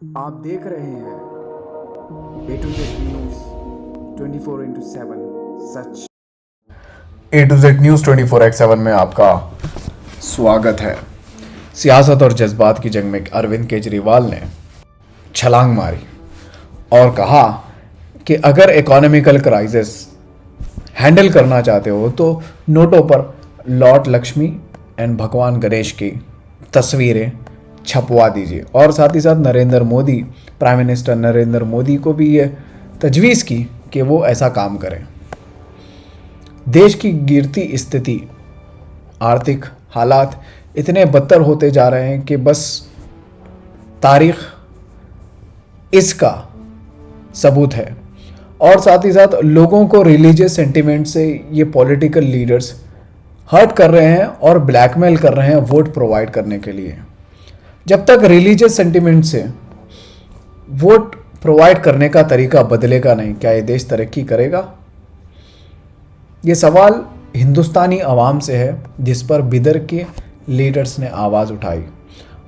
आप देख रहे हैं ए टू जेड न्यूज 24/7 सच। ए टू जेड न्यूज 24/7 में आपका स्वागत है। सियासत और जज्बात की जंग में अरविंद केजरीवाल ने छलांग मारी और कहा कि अगर इकोनॉमिकल क्राइसिस हैंडल करना चाहते हो तो नोटों पर लॉर्ड लक्ष्मी एंड भगवान गणेश की तस्वीरें छपवा दीजिए। और साथ ही साथ नरेंद्र मोदी, प्राइम मिनिस्टर नरेंद्र मोदी को भी ये तजवीज़ की कि वो ऐसा काम करें। देश की गिरती स्थिति, आर्थिक हालात इतने बदतर होते जा रहे हैं कि बस तारीख इसका सबूत है। और साथ ही साथ लोगों को रिलीजियस सेंटिमेंट से ये पॉलिटिकल लीडर्स हर्ट कर रहे हैं और ब्लैकमेल कर रहे हैं वोट प्रोवाइड करने के लिए। जब तक रिलीजियस सेंटिमेंट से वोट प्रोवाइड करने का तरीका बदलेगा नहीं, क्या ये देश तरक्की करेगा? ये सवाल हिंदुस्तानी आवाम से है, जिस पर बिदर के लीडर्स ने आवाज़ उठाई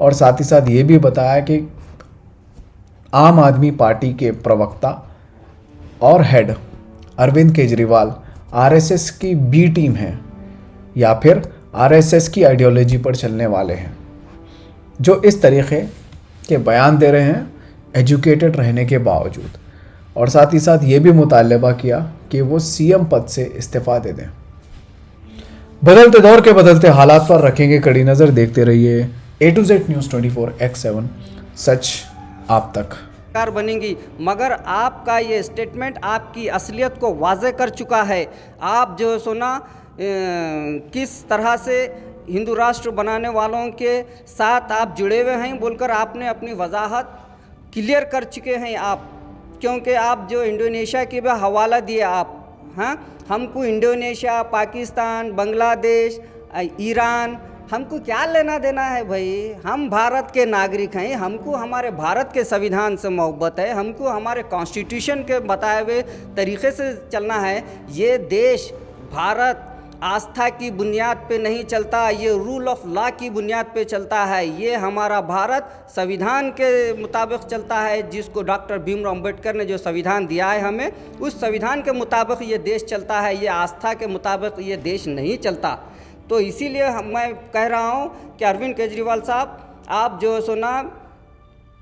और साथ ही साथ ये भी बताया कि आम आदमी पार्टी के प्रवक्ता और हेड अरविंद केजरीवाल आरएसएस की बी टीम है या फिर आरएसएस की आइडियोलॉजी पर चलने वाले हैं, जो इस तरीके के बयान दे रहे हैं एजुकेटेड रहने के बावजूद। और साथ ही साथ ये भी मुतालबा किया कि वो सीएम पद से इस्तीफा दे दें। बदलते दौर के बदलते हालात पर रखेंगे कड़ी नज़र। देखते रहिए ए टू जेड न्यूज़ 24/7 सच आप तक। सरकार बनेंगी, मगर आपका ये स्टेटमेंट आपकी असलियत को वाज़े कर चुका है। आप जो सुना किस तरह से हिंदू राष्ट्र बनाने वालों के साथ आप जुड़े हुए हैं बोलकर आपने अपनी वजाहत क्लियर कर चुके हैं आप, क्योंकि आप जो इंडोनेशिया के भी हवाला दिए आप, हाँ, हमको इंडोनेशिया, पाकिस्तान, बांग्लादेश, ईरान, हमको क्या लेना देना है भाई? हम भारत के नागरिक हैं, हमको हमारे भारत के संविधान से मोहब्बत है, हमको हमारे कॉन्स्टिट्यूशन के बताए हुए तरीक़े से चलना है। ये देश भारत आस्था की बुनियाद पे नहीं चलता, ये रूल ऑफ लॉ की बुनियाद पे चलता है। ये हमारा भारत संविधान के मुताबिक चलता है, जिसको डॉक्टर भीमराव अम्बेडकर ने जो संविधान दिया है हमें, उस संविधान के मुताबिक ये देश चलता है। ये आस्था के मुताबिक ये देश नहीं चलता। तो इसीलिए मैं कह रहा हूँ कि अरविंद केजरीवाल साहब, आप जो सुना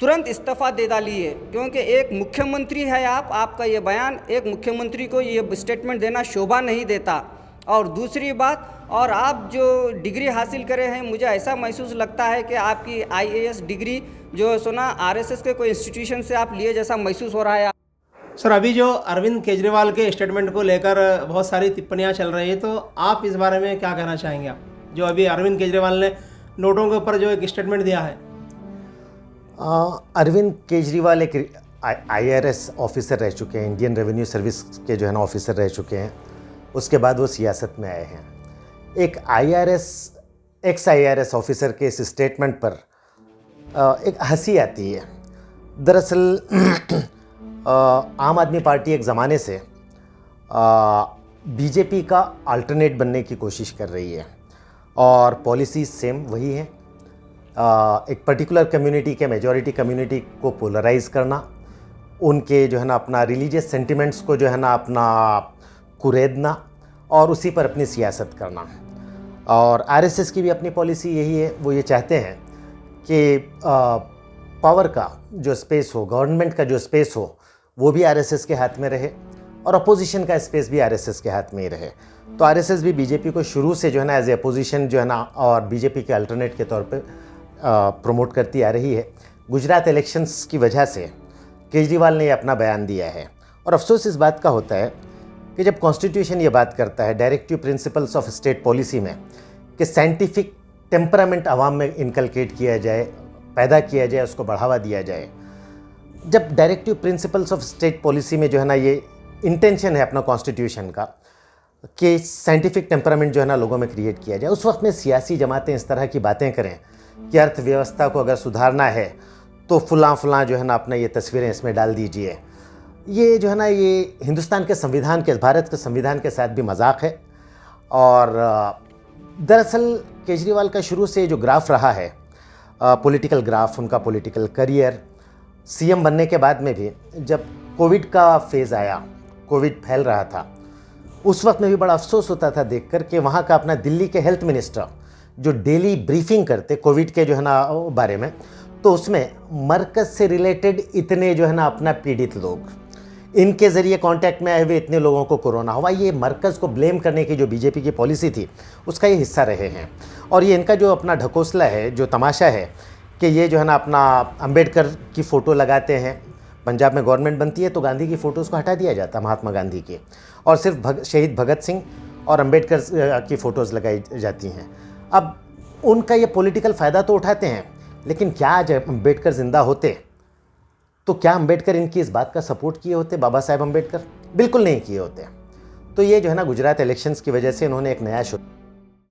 तुरंत इस्तीफ़ा दे डालिए, क्योंकि एक मुख्यमंत्री है आप, आपका ये बयान एक मुख्यमंत्री को ये स्टेटमेंट देना शोभा नहीं देता। और दूसरी बात, और आप जो डिग्री हासिल करे हैं, मुझे ऐसा महसूस लगता है कि आपकी आईएएस डिग्री जो सुना आरएसएस के कोई इंस्टीट्यूशन से आप लिए जैसा महसूस हो रहा है। सर, अभी जो अरविंद केजरीवाल के स्टेटमेंट को लेकर बहुत सारी टिप्पणियां चल रही हैं, तो आप इस बारे में क्या कहना चाहेंगे? आप जो अभी अरविंद केजरीवाल ने नोटों के ऊपर जो एक स्टेटमेंट दिया है। अरविंद केजरीवाल एक आईआरएस ऑफिसर रह चुके हैं, इंडियन रेवेन्यू सर्विस के जो है ना ऑफिसर रह चुके हैं। उसके बाद वो सियासत में आए हैं। एक एक्स आईआरएस ऑफिसर के इस स्टेटमेंट पर एक हंसी आती है। दरअसल आम आदमी पार्टी एक ज़माने से बीजेपी का अल्टरनेट बनने की कोशिश कर रही है और पॉलिसीज सेम वही है। एक पर्टिकुलर कम्युनिटी के मेजॉरिटी कम्युनिटी को पोलराइज़ करना, उनके जो है ना अपना रिलीजियस सेंटिमेंट्स को जो है ना अपना कुरेदना और उसी पर अपनी सियासत करना। और आरएसएस की भी अपनी पॉलिसी यही है। वो ये चाहते हैं कि पावर का जो स्पेस हो, गवर्नमेंट का जो स्पेस हो, वो भी आरएसएस के हाथ में रहे और अपोजिशन का स्पेस भी आरएसएस के हाथ में ही रहे। तो आरएसएस भी बीजेपी को शुरू से जो है ना एज ए अपोजिशन जो है ना और बीजेपी के अल्टरनेट के तौर पे प्रमोट करती आ रही है। गुजरात इलेक्शंस की वजह से केजरीवाल ने ये अपना बयान दिया है। और अफसोस इस बात का होता है कि जब कॉन्स्टिट्यूशन ये बात करता है directive principles of state policy में कि साइंटिफिक टेम्परामेंट आवाम में इनकलकेट किया जाए, पैदा किया जाए, उसको बढ़ावा दिया जाए, जब directive principles of state policy में जो है ना ये इंटेंशन है अपना कॉन्स्टिट्यूशन का कि साइंटिफिक टेम्परामेंट जो है ना लोगों में क्रिएट किया जाए, उस वक्त में सियासी जमातें इस तरह की बातें करें कि अर्थव्यवस्था को अगर सुधारना है तो फलां जो है ना अपना ये तस्वीरें इसमें डाल दीजिए, ये जो है ना ये हिंदुस्तान के संविधान के, भारत के संविधान के साथ भी मजाक है। और दरअसल केजरीवाल का शुरू से जो ग्राफ रहा है, पॉलिटिकल ग्राफ, उनका पॉलिटिकल करियर, सीएम बनने के बाद में भी जब कोविड का फेज़ आया, कोविड फैल रहा था, उस वक्त में भी बड़ा अफसोस होता था देखकर कि वहाँ का अपना दिल्ली के हेल्थ मिनिस्टर जो डेली ब्रीफिंग करते कोविड के जो है ना बारे में, तो उसमें मरकज़ से रिलेटेड इतने जो है ना अपना पीड़ित लोग, इनके ज़रिए कांटेक्ट में आए हुए इतने लोगों को कोरोना हुआ, ये मरकज़ को ब्लेम करने की जो बीजेपी की पॉलिसी थी उसका ये हिस्सा रहे हैं। और ये इनका जो अपना ढकोसला है, जो तमाशा है कि ये जो है ना अपना अंबेडकर की फ़ोटो लगाते हैं, पंजाब में गवर्नमेंट बनती है तो गांधी की फ़ोटोज़ को हटा दिया जाता है, महात्मा गांधी की, और सिर्फ शहीद भगत सिंह और अंबेडकर की फ़ोटोज़ लगाई जाती हैं। अब उनका ये पॉलिटिकल फ़ायदा तो उठाते हैं, लेकिन क्या आज अंबेडकर ज़िंदा होते तो क्या अंबेडकर इनकी इस बात का सपोर्ट किए होते, बाबा साहेब अंबेडकर? बिल्कुल नहीं किए होते। तो ये जो है ना गुजरात इलेक्शंस की वजह से इन्होंने एक नया